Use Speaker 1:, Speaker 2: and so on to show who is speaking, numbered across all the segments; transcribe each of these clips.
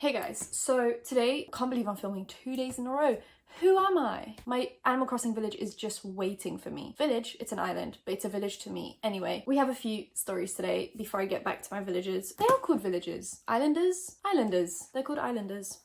Speaker 1: Hey guys, so today, can't believe I'm filming 2 days in a row. Who am I? My Animal Crossing village is just waiting for me. Village, it's an island, but it's a village to me. Anyway, we have a few stories today before I get back to my villages. They are called villages. Islanders? Islanders. They're called islanders.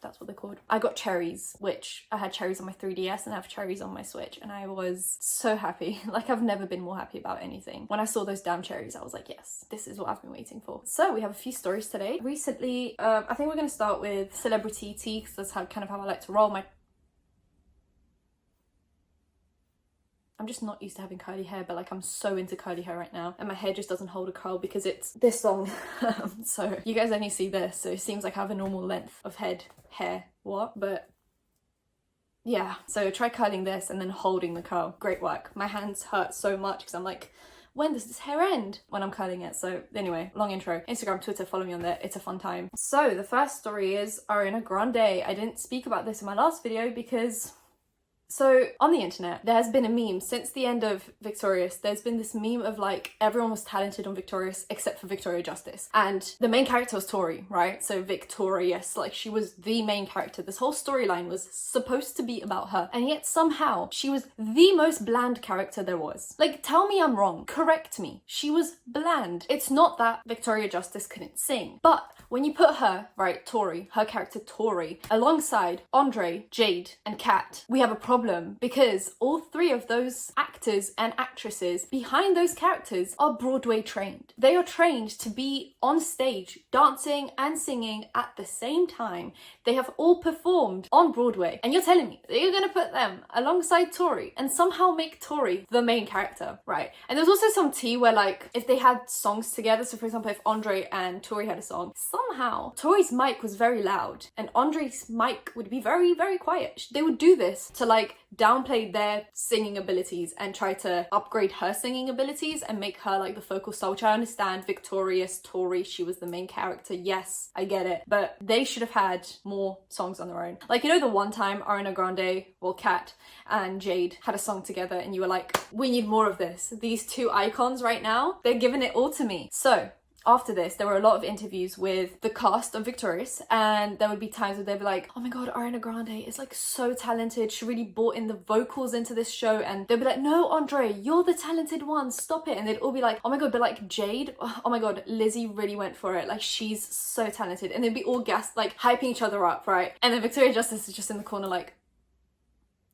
Speaker 1: That's what they're called. I got cherries, which I had cherries on my 3DS and I have cherries on my Switch, and I was so happy. Like, I've never been more happy about anything. When I saw those damn cherries, I was like, yes, this is what I've been waiting for. So we have a few stories today. Recently, I think we're going to start with celebrity tea, because that's kind of how I like to roll. I'm just not used to having curly hair, but like I'm so into curly hair right now, and my hair just doesn't hold a curl because it's this long. So you guys only see this, so it seems like I have a normal length of hair, but yeah. So try curling this and then holding the curl. Great work. My hands hurt so much because I'm like, when does this hair end when I'm curling it? So anyway, long intro. Instagram, Twitter, follow me on there. It's a fun time. So the first story is Ariana Grande. I didn't speak about this in my last video because... So on the internet, there has been a meme since the end of Victorious. There's been this meme of like everyone was talented on Victorious except for Victoria Justice, and the main character was Tori, right? So Victorious, like she was the main character. This whole storyline was supposed to be about her, and yet somehow she was the most bland character there was. Like, tell me I'm wrong, correct me. She was bland. It's not that Victoria Justice couldn't sing, but when you put her, right, Tori, her character Tori, alongside Andre, Jade, and Kat, we have a problem, because all three of those actors and actresses behind those characters are Broadway trained. They are trained to be on stage, dancing and singing at the same time. They have all performed on Broadway, and you're telling me that you're gonna put them alongside Tori and somehow make Tori the main character, right? And there's also some tea where, like, if they had songs together, so for example, if Andre and Tori had a song, somehow Tori's mic was very loud and Andre's mic would be very, very quiet. They would do this to like downplay their singing abilities and try to upgrade her singing abilities and make her like the focal star, which I understand. Victorious Tori, she was the main character, yes, I get it, but they should have had more songs on their own. Like, you know, the one time Ariana Grande, well, Kat and Jade had a song together and you were like, we need more of this. These two icons right now, they're giving it all to me. So after this, there were a lot of interviews with the cast of Victorious, and there would be times where they'd be like, oh my god, Ariana Grande is like so talented, she really brought in the vocals into this show, and they'd be like, no, Andre, you're the talented one, stop it. And they'd all be like, oh my god, but like Jade, oh my god, Lizzie really went for it, like she's so talented. And they'd be all gassed, like hyping each other up, right? And then Victoria Justice is just in the corner like...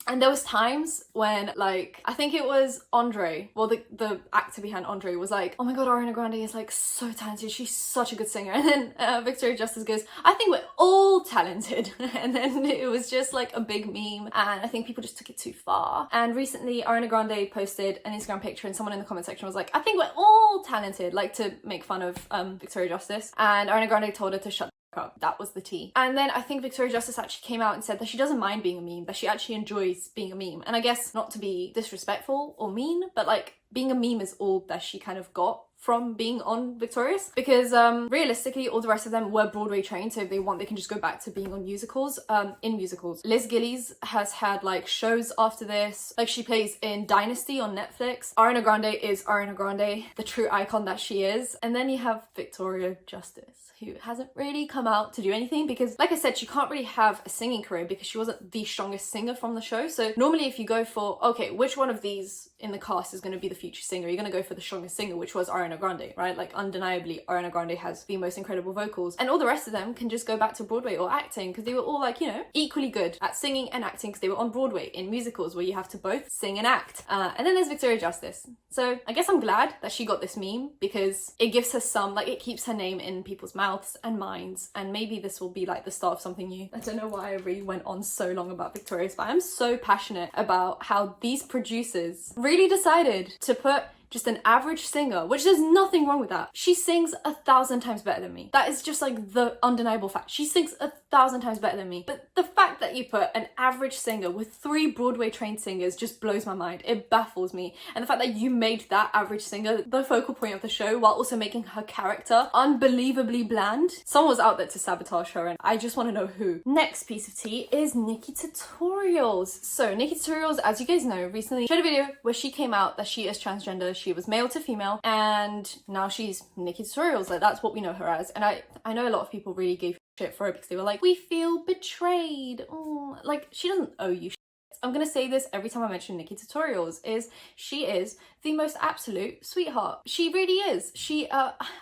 Speaker 1: And there was times when, like, I think it was Andre, well, the actor behind Andre was like, oh my god, Ariana Grande is like so talented, she's such a good singer. And then Victoria Justice goes, I think we're all talented. And then it was just like a big meme, and I think people just took it too far. And recently Ariana Grande posted an Instagram picture and someone in the comment section was like, I think we're all talented, like to make fun of Victoria Justice. And Ariana Grande told her to shut up. That was the tea. And then I think Victoria Justice actually came out and said that she doesn't mind being a meme, that she actually enjoys being a meme. And I guess not to be disrespectful or mean, but like being a meme is all that she kind of got from being on Victorious, because realistically all the rest of them were Broadway trained, so if they want they can just go back to being on musicals. In musicals, Liz Gillies has had like shows after this, like she plays in Dynasty on Netflix. Ariana Grande is Ariana Grande, the true icon that she is. And then you have Victoria Justice, who hasn't really come out to do anything because, like I said, she can't really have a singing career because she wasn't the strongest singer from the show. So normally if you go for, okay, which one of these in the cast is going to be the future singer, you're going to go for the strongest singer, which was Ariana Grande, right? Like, undeniably Ariana Grande has the most incredible vocals, and all the rest of them can just go back to Broadway or acting, because they were all like, you know, equally good at singing and acting, because they were on Broadway in musicals where you have to both sing and act. And then there's Victoria Justice. So I guess I'm glad that she got this meme, because it gives her some, like, it keeps her name in people's mouths and minds, and maybe this will be like the start of something new. I don't know why I really went on so long about Victorious, but I'm so passionate about how these producers really decided to put just an average singer, which there's nothing wrong with that. She sings 1,000 times better than me. That is just like the undeniable fact. She sings 1,000 times better than me. But the fact that you put an average singer with 3 Broadway trained singers just blows my mind. It baffles me. And the fact that you made that average singer the focal point of the show while also making her character unbelievably bland. Someone was out there to sabotage her, and I just want to know who. Next piece of tea is Nikkie Tutorials. So Nikkie Tutorials, as you guys know, recently shared a video where she came out that she is transgender. She was male to female, and now she's Nikkie Tutorials. Like, that's what we know her as. And I know a lot of people really gave shit for it because they were like, we feel betrayed. Like, she doesn't owe you shit. I'm gonna say this every time I mention Nikkie Tutorials, is she is the most absolute sweetheart. She really is. She,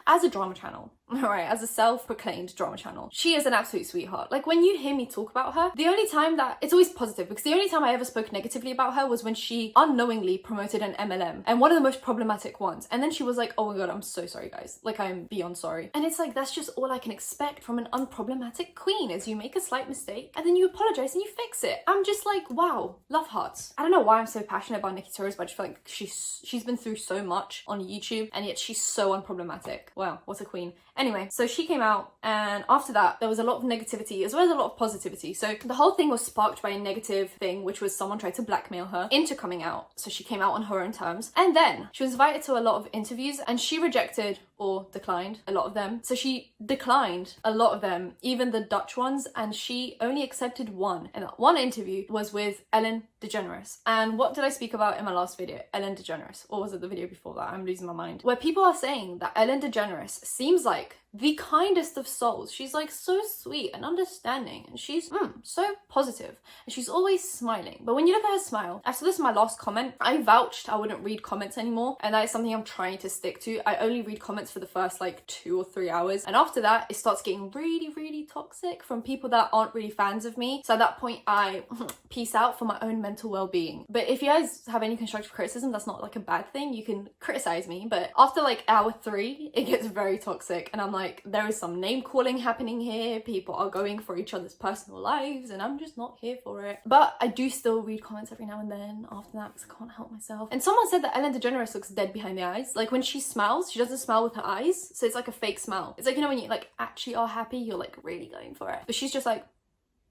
Speaker 1: as a drama channel, alright, as a self-proclaimed drama channel, she is an absolute sweetheart. Like, when you hear me talk about her, the only time that, it's always positive, because the only time I ever spoke negatively about her was when she unknowingly promoted an MLM, and one of the most problematic ones. And then she was like, oh my god, I'm so sorry guys. Like, I'm beyond sorry. And it's like, that's just all I can expect from an unproblematic queen, is you make a slight mistake, and then you apologize and you fix it. I'm just like, wow, love hearts. I don't know why I'm so passionate about Nikkie Tutorials, but I just feel like she's been through so much on YouTube, and yet she's so unproblematic. Wow, what a queen. Anyway, so she came out, and after that there was a lot of negativity as well as a lot of positivity. So the whole thing was sparked by a negative thing, which was someone tried to blackmail her into coming out. So she came out on her own terms, and then she was invited to a lot of interviews, and she rejected or declined a lot of them. So she declined a lot of them, even the Dutch ones, and she only accepted one. And that one interview was with Ellen Degeneres. And what did I speak about in my last video? Ellen Degeneres. Or was it the video before that? I'm losing my mind. Where people are saying that Ellen Degeneres seems like the kindest of souls. She's like so sweet and understanding, and she's so positive, and she's always smiling. But when you look at her smile, after this is my last comment, I vouched I wouldn't read comments anymore, and that is something I'm trying to stick to. I only read comments for the first like 2 or 3 hours, and after that it starts getting really toxic from people that aren't really fans of me. So at that point I peace out for my own mental well-being. But if you guys have any constructive criticism, that's not like a bad thing. You can criticize me, but after like hour 3 it gets very toxic, and I'm like, there is some name calling happening here. People are going for each other's personal lives, and I'm just not here for it. But I do still read comments every now and then after that, because I can't help myself. And someone said that Ellen DeGeneres looks dead behind the eyes. Like, when she smiles, she doesn't smile with her eyes, so it's like a fake smile. It's like, you know, when you like actually are happy, you're like really going for it, but she's just like.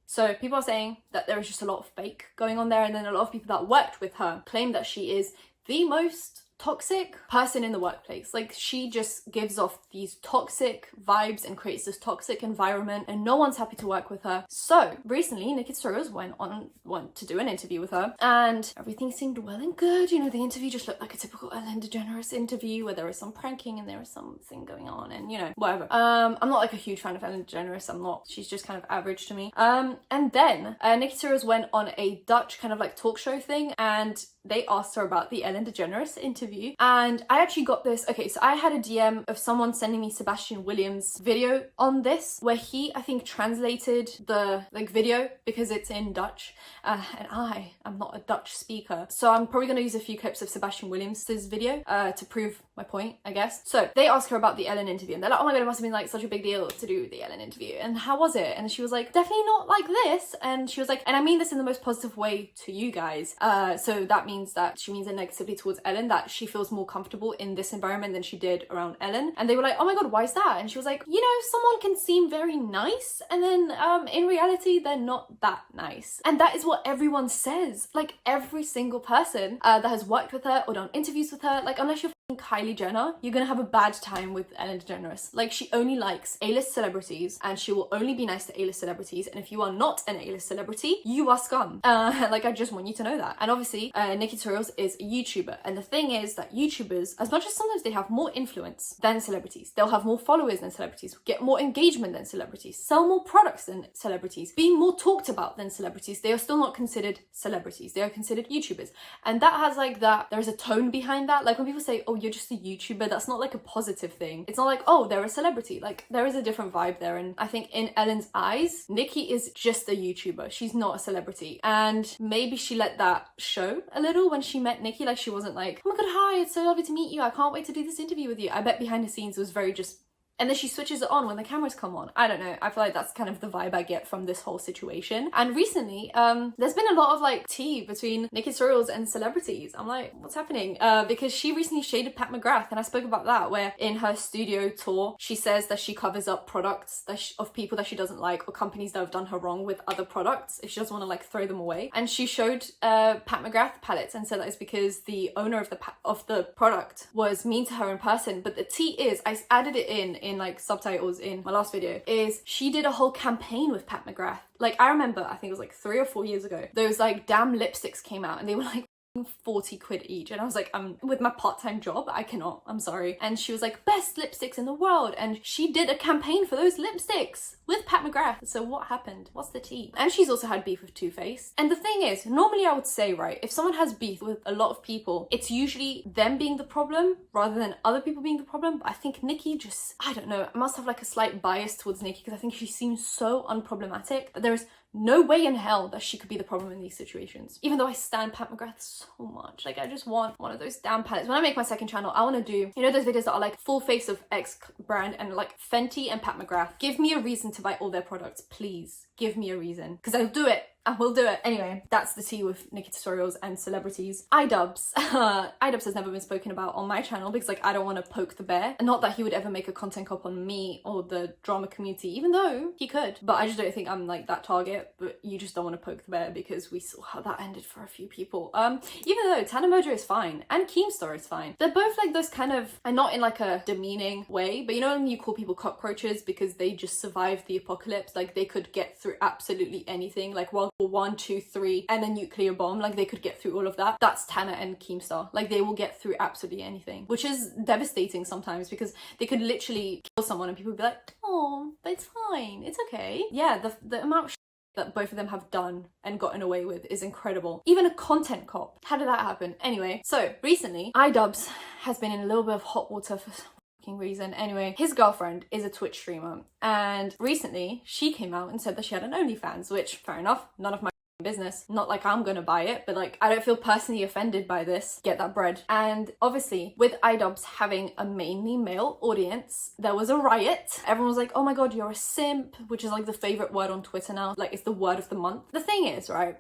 Speaker 1: So people are saying that there is just a lot of fake going on there, and then a lot of people that worked with her claim that she is the most toxic person in the workplace. Like, she just gives off these toxic vibes and creates this toxic environment, and no one's happy to work with her. So recently Nikkie Tutorials went to do an interview with her, and everything seemed well and good. You know, the interview just looked like a typical Ellen DeGeneres interview where there was some pranking and there was something going on, and you know, whatever. I'm not like a huge fan of Ellen DeGeneres. I'm not. She's just kind of average to me. And then Nikkie Tutorials went on a Dutch kind of like talk show thing, and they asked her about the Ellen DeGeneres interview. And I actually got this. Okay, so I had a DM of someone sending me Sebastian Williams' video on this, where he, I think, translated the like video because it's in Dutch, and I am not a Dutch speaker, so I'm probably going to use a few clips of Sebastian Williams' video to prove my point, I guess. So they asked her about the Ellen interview, and they're like, oh my god, it must have been like such a big deal to do the Ellen interview, and how was it? And she was like, definitely not like this. And she was like, and I mean this in the most positive way to you guys, so that means that she means it negatively towards Ellen, that she feels more comfortable in this environment than she did around Ellen. And they were like, oh my god, why is that? And she was like, you know, someone can seem very nice, and then in reality they're not that nice. And that is what everyone says. Like, every single person that has worked with her or done interviews with her, like, unless you're Kylie Jenner, you're gonna have a bad time with Ellen DeGeneres. Like, she only likes A-list celebrities, and she will only be nice to A-list celebrities, and if you are not an A-list celebrity, you are scum. Like, I just want you to know that. And obviously Nikkie Tutorials is a YouTuber, and the thing is that YouTubers, as much as sometimes they have more influence than celebrities, they'll have more followers than celebrities, get more engagement than celebrities, sell more products than celebrities, being more talked about than celebrities, they are still not considered celebrities. They are considered YouTubers. And that has like that, there's a tone behind that. Like, when people say, oh, you're just a YouTuber, that's not like a positive thing. It's not like, oh, they're a celebrity. Like, there is a different vibe there. And I think in Ellen's eyes, Nikkie is just a YouTuber. She's not a celebrity. And maybe she let that show a little when she met Nikkie. Like, she wasn't like, oh my god, hi, it's so lovely to meet you, I can't wait to do this interview with you. I bet behind the scenes it was very just, and then she switches it on when the cameras come on. I don't know. I feel like that's kind of the vibe I get from this whole situation. And recently, there's been a lot of like tea between Nikkie Tutorials and celebrities. I'm like, what's happening? Because she recently shaded Pat McGrath, and I spoke about that, where in her studio tour, she says that she covers up products of people that she doesn't like, or companies that have done her wrong with other products, if she doesn't want to like throw them away. And she showed Pat McGrath palettes and said that it's because the owner of the product was mean to her in person. But the tea is, I added it in like subtitles in my last video, is she did a whole campaign with Pat McGrath. Like, I remember, I think it was like 3 or 4 years ago, those like damn lipsticks came out, and they were like 40 quid each, and I was like, with my part-time job, I cannot, I'm sorry. And she was like, best lipsticks in the world, and she did a campaign for those lipsticks with Pat McGrath. So what happened? What's the tea? And she's also had beef with Too Faced. And the thing is, normally I would say, right, if someone has beef with a lot of people, it's usually them being the problem rather than other people being the problem. But I think Nikkie just, I don't know, I must have like a slight bias towards Nikkie because I think she seems so unproblematic that there's no way in hell that she could be the problem in these situations. Even though I stan Pat McGrath so much. Like, I just want one of those damn palettes. When I make my second channel, I want to do, you know, those videos that are like full face of X brand and like Fenty and Pat McGrath. Give me a reason to buy all their products, please. Give me a reason. Because I'll do it. I will do it. Anyway, that's the tea with Nikkie Tutorials and celebrities. iDubbbz. iDubbbz has never been spoken about on my channel because like I don't want to poke the bear. And not that he would ever make a content cop on me or the drama community, even though he could. But I just don't think I'm like that target. But you just don't want to poke the bear because we saw how that ended for a few people. Even though Tana Mojo is fine and Keemstar is fine. They're both like those kind of, and not in like a demeaning way, but you know when you call people cockroaches because they just survived the apocalypse, like they could get through absolutely anything, like World War 1, 2, 3 and a nuclear bomb, like they could get through all of that. That's Tana and Keemstar. Like they will get through absolutely anything, which is devastating sometimes because they could literally kill someone and people would be like, oh, but it's fine, it's okay. Yeah, the amount of that both of them have done and gotten away with is incredible. Even a content cop. How did that happen? Anyway, so recently iDubbbz has been in a little bit of hot water for some reason. Anyway, his girlfriend is a Twitch streamer and recently she came out and said that she had an OnlyFans, which fair enough, none of my business. Not like I'm gonna buy it, but like I don't feel personally offended by this. Get that bread. And obviously with iDubbbz having a mainly male audience, there was a riot. Everyone was like, oh my god, you're a simp, which is like the favorite word on Twitter now. Like it's the word of the month. The thing is, right,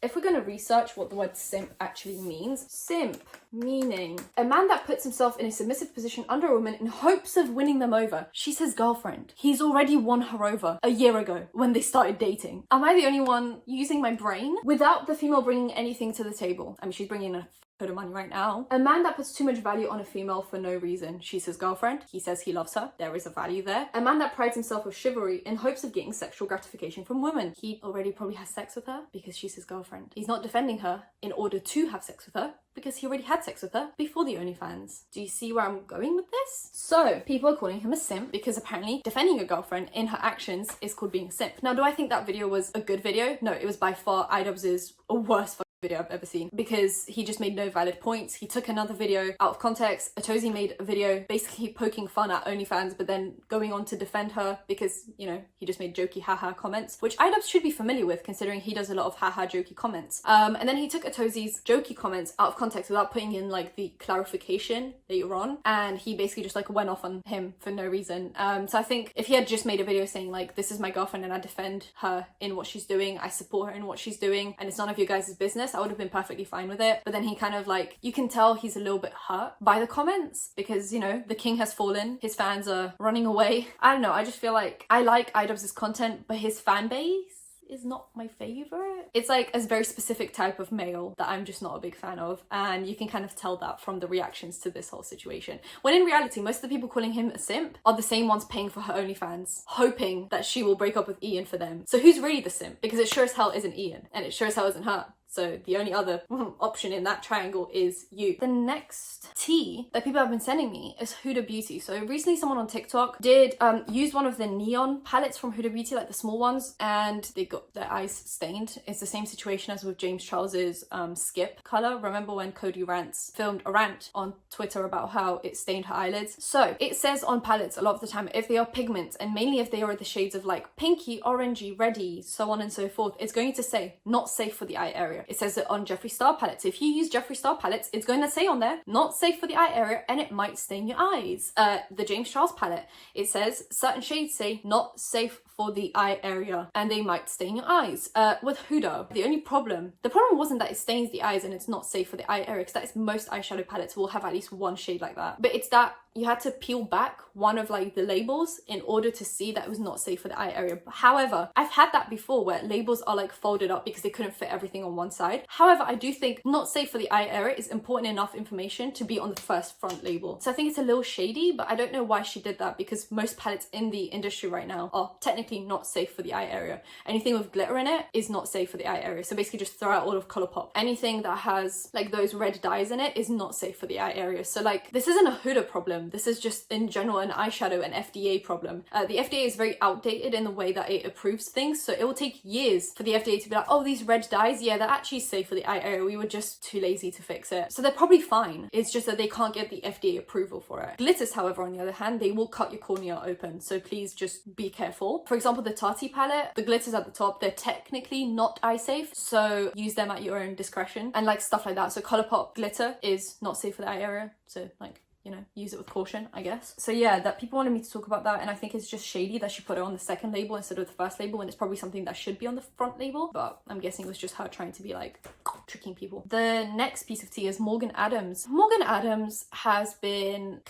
Speaker 1: if we're gonna research what the word simp actually means, simp meaning a man that puts himself in a submissive position under a woman in hopes of winning them over. She's his girlfriend. He's already won her over a year ago when they started dating. Am I the only one using my brain without the female bringing anything to the table? I mean, she's bringing a bit of money right now. A man that puts too much value on a female for no reason. She's his girlfriend. He says he loves her. There is a value there. A man that prides himself with chivalry in hopes of getting sexual gratification from women. He already probably has sex with her because she's his girlfriend. He's not defending her in order to have sex with her because he already had sex with her before the OnlyFans. Do you see where I'm going with this? So people are calling him a simp because apparently defending a girlfriend in her actions is called being a simp. Now, do I think that video was a good video? No, it was by far iDubbbz's worst video I've ever seen because he just made no valid points. He took another video out of context. Atozy made a video basically poking fun at OnlyFans but then going on to defend her because, you know, he just made jokey haha comments, which iDubbbz should be familiar with considering he does a lot of haha jokey comments. And then he took Atozy's jokey comments out of context without putting in like the clarification later on, and he basically just like went off on him for no reason. So I think if he had just made a video saying like, this is my girlfriend and I defend her in what she's doing, I support her in what she's doing, and it's none of your guys' business, I would have been perfectly fine with it. But then he kind of like, you can tell he's a little bit hurt by the comments because, you know, the king has fallen, his fans are running away. I don't know, I just feel like I like iDubbbz's content, but his fan base is not my favorite. It's like a very specific type of male that I'm just not a big fan of, and you can kind of tell that from the reactions to this whole situation, when in reality most of the people calling him a simp are the same ones paying for her OnlyFans, hoping that she will break up with Ian for them. So who's really the simp? Because it sure as hell isn't Ian, and it sure as hell isn't her. So the only other option in that triangle is you. The next tea that people have been sending me is Huda Beauty. So recently someone on TikTok did use one of the neon palettes from Huda Beauty, like the small ones, and they got their eyes stained. It's the same situation as with James Charles's Skip color. Remember when Cody Rants filmed a rant on Twitter about how it stained her eyelids? So it says on palettes a lot of the time, if they are pigments, and mainly if they are the shades of like pinky, orangey, reddy, so on and so forth, it's going to say not safe for the eye area. It says it on Jeffree Star palettes. If you use Jeffree Star palettes, it's going to say on there, not safe for the eye area, and it might stain your eyes. The James Charles palette, it says certain shades say not safe for the eye area, and they might stain your eyes. With Huda, the problem wasn't that it stains the eyes and it's not safe for the eye area, because that is most eyeshadow palettes will have at least one shade like that. But it's that you had to peel back one of like the labels in order to see that it was not safe for the eye area. However, I've had that before where labels are like folded up because they couldn't fit everything on one side. However, I do think not safe for the eye area is important enough information to be on the first front label. So I think it's a little shady, but I don't know why she did that because most palettes in the industry right now are technically technically not safe for the eye area. Anything with glitter in it is not safe for the eye area. So basically just throw out all of Colourpop. Anything that has like those red dyes in it is not safe for the eye area. So like this isn't a Huda problem. This is just in general an eyeshadow and FDA problem. The FDA is very outdated in the way that it approves things. So it will take years for the FDA to be like, oh, these red dyes, yeah, they're actually safe for the eye area. We were just too lazy to fix it. So they're probably fine. It's just that they can't get the FDA approval for it. Glitters, however, on the other hand, they will cut your cornea open. So please just be careful. For example, the Tati palette, the glitters at the top, they're technically not eye safe. So use them at your own discretion and like stuff like that. So Colourpop glitter is not safe for the eye area. So like, you know, use it with caution, I guess. So yeah, that people wanted me to talk about that, and I think it's just shady that she put it on the second label instead of the first label, and it's probably something that should be on the front label, but I'm guessing it was just her trying to be like tricking people. The next piece of tea is Morgan Adams. Morgan Adams has been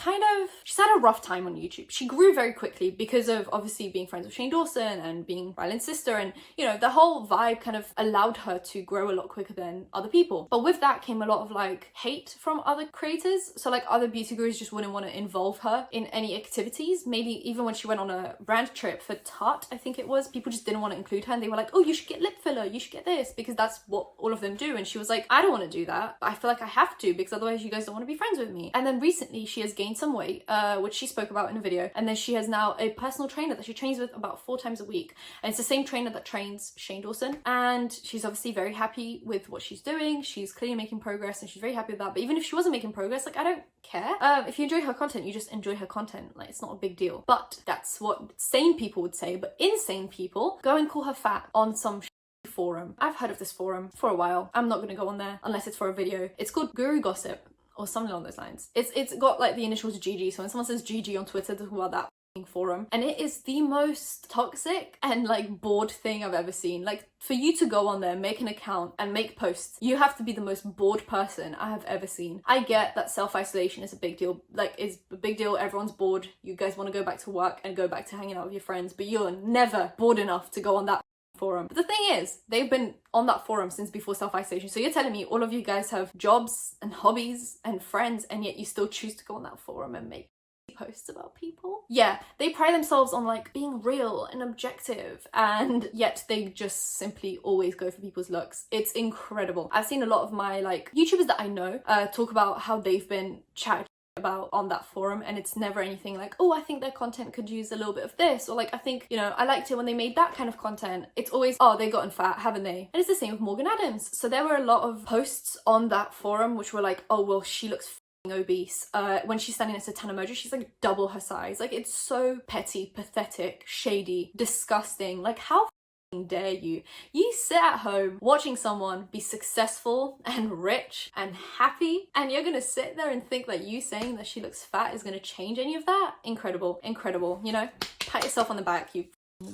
Speaker 1: she's had a rough time on YouTube. She grew very quickly because of obviously being friends with Shane Dawson and being Ryland's sister, and you know, the whole vibe kind of allowed her to grow a lot quicker than other people. But with that came a lot of like hate from other creators. So like other beauty gurus just wouldn't want to involve her in any activities. Maybe even when she went on a brand trip for Tarte, I think it was, people just didn't want to include her, and they were like, oh, you should get lip filler, you should get this, because that's what all of them do. And she was like, I don't want to do that, but I feel like I have to, because otherwise you guys don't want to be friends with me. And then recently she has gained some weight, which she spoke about in a video, and then she has now a personal trainer that she trains with about 4 times a week, and it's the same trainer that trains Shane Dawson, and she's obviously very happy with what she's doing. She's clearly making progress, and she's very happy with that. But even if she wasn't making progress, like, I don't care. If you enjoy her content, you just enjoy her content. Like, it's not a big deal. But that's what sane people would say. But insane people go and call her fat on some forum. I've heard of this forum for a while. I'm not gonna go on there unless it's for a video. It's called Guru Gossip or something along those lines. It's got like the initials GG. So when someone says GG on Twitter, they're talking about that forum, and it is the most toxic and like bored thing I've ever seen. Like, for you to go on there, make an account and make posts, you have to be the most bored person I have ever seen. I get that self-isolation is a big deal, like it's a big deal, everyone's bored, you guys want to go back to work and go back to hanging out with your friends, but you're never bored enough to go on that forum. But the thing is, they've been on that forum since before self-isolation, so you're telling me all of you guys have jobs and hobbies and friends, and yet you still choose to go on that forum and make posts about people? Yeah, they pride themselves on like being real and objective, and yet they just simply always go for people's looks. It's incredible. I've seen a lot of my like YouTubers that I know talk about how they've been chatted about on that forum, and it's never anything like, oh, I think their content could use a little bit of this, or like, I think, you know, I liked it when they made that kind of content. It's always, oh, they've gotten fat, haven't they? And it's the same with Morgan Adams. So there were a lot of posts on that forum which were like, oh, well, she looks obese. When she's standing next to Tana Mojo, she's like double her size. Like, it's so petty, pathetic, shady, disgusting. Like, how dare you? You sit at home watching someone be successful and rich and happy, and you're gonna sit there and think that you saying that she looks fat is gonna change any of that? Incredible, incredible. You know, pat yourself on the back, you.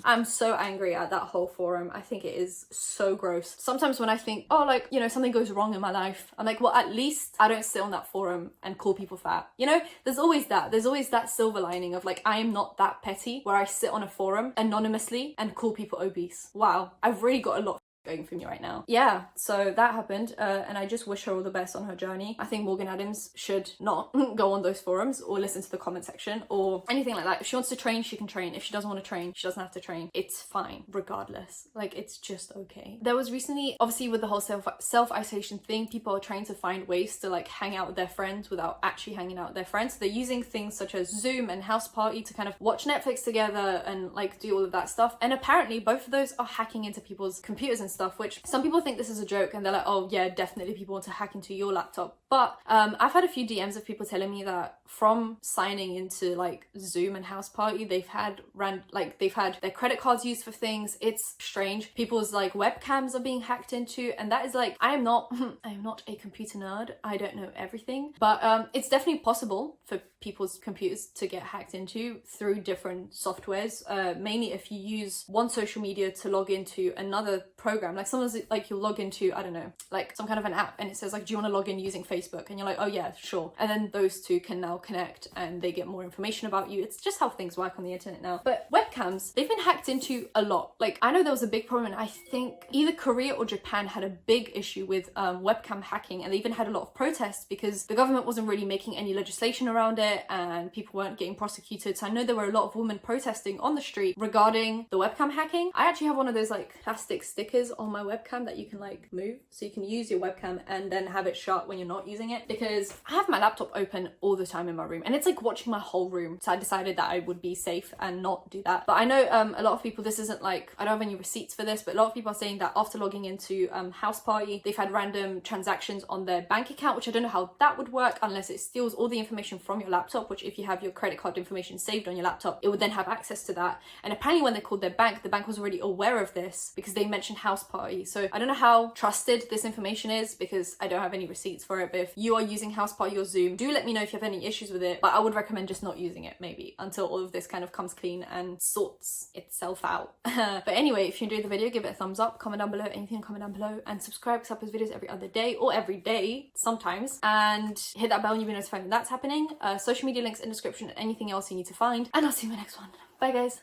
Speaker 1: I'm so angry at that whole forum. I think it is so gross. Sometimes when I think, oh, like, you know, something goes wrong in my life, I'm like, well, at least I don't sit on that forum and call people fat. You know, there's always that silver lining of like, I am not that petty where I sit on a forum anonymously and call people obese. Wow, I've really got a lot going for me right now. Yeah, so that happened, and I just wish her all the best on her journey. I think Morgan Adams should not go on those forums or listen to the comment section or anything like that. If she wants to train, she can train. If she doesn't want to train, she doesn't have to train. It's fine, regardless. Like, it's just okay. There was recently, obviously with the whole self-isolation thing, people are trying to find ways to like hang out with their friends without actually hanging out with their friends. So they're using things such as Zoom and Houseparty to kind of watch Netflix together and like do all of that stuff. And apparently both of those are hacking into people's computers and stuff, which some people think this is a joke and they're like, oh yeah, definitely people want to hack into your laptop. But I've had a few DMs of people telling me that from signing into like Zoom and Houseparty, they've had their credit cards used for things. It's strange. People's like webcams are being hacked into, and that is like, I am not a computer nerd. I don't know everything, but it's definitely possible for people's computers to get hacked into through different softwares. Mainly if you use one social media to log into another program. Like sometimes like you'll log into, I don't know, like some kind of an app and it says like, do you want to log in using Facebook? And you're like, oh yeah, sure. And then those two can now connect and they get more information about you. It's just how things work on the internet now. But webcams, they've been hacked into a lot. Like I know there was a big problem, and I think either Korea or Japan had a big issue with webcam hacking, and they even had a lot of protests because the government wasn't really making any legislation around it and people weren't getting prosecuted. So I know there were a lot of women protesting on the street regarding the webcam hacking. I actually have one of those like plastic stickers on my webcam that you can like move, so you can use your webcam and then have it shut when you're not using it, because I have my laptop open all the time in my room and it's like watching my whole room. So I decided that I would be safe and not do that. But I know a lot of people, this isn't like, I don't have any receipts for this, but a lot of people are saying that after logging into Houseparty, they've had random transactions on their bank account, which I don't know how that would work unless it steals all the information from your laptop, which if you have your credit card information saved on your laptop, it would then have access to that. And apparently when they called their bank, the bank was already aware of this because they mentioned Houseparty. So I don't know how trusted this information is because I don't have any receipts for it. But if you are using Houseparty or Zoom, do let me know if you have any issues with it. But I would recommend just not using it maybe until all of this kind of comes clean and sorts itself out. But anyway, if you enjoyed the video, give it a thumbs up, comment down below, anything, comment down below, and subscribe because I post videos every other day or every day sometimes, and hit that bell and you'll be notified when that's happening. Social media links in the description and anything else you need to find, and I'll see you in my next one. Bye guys.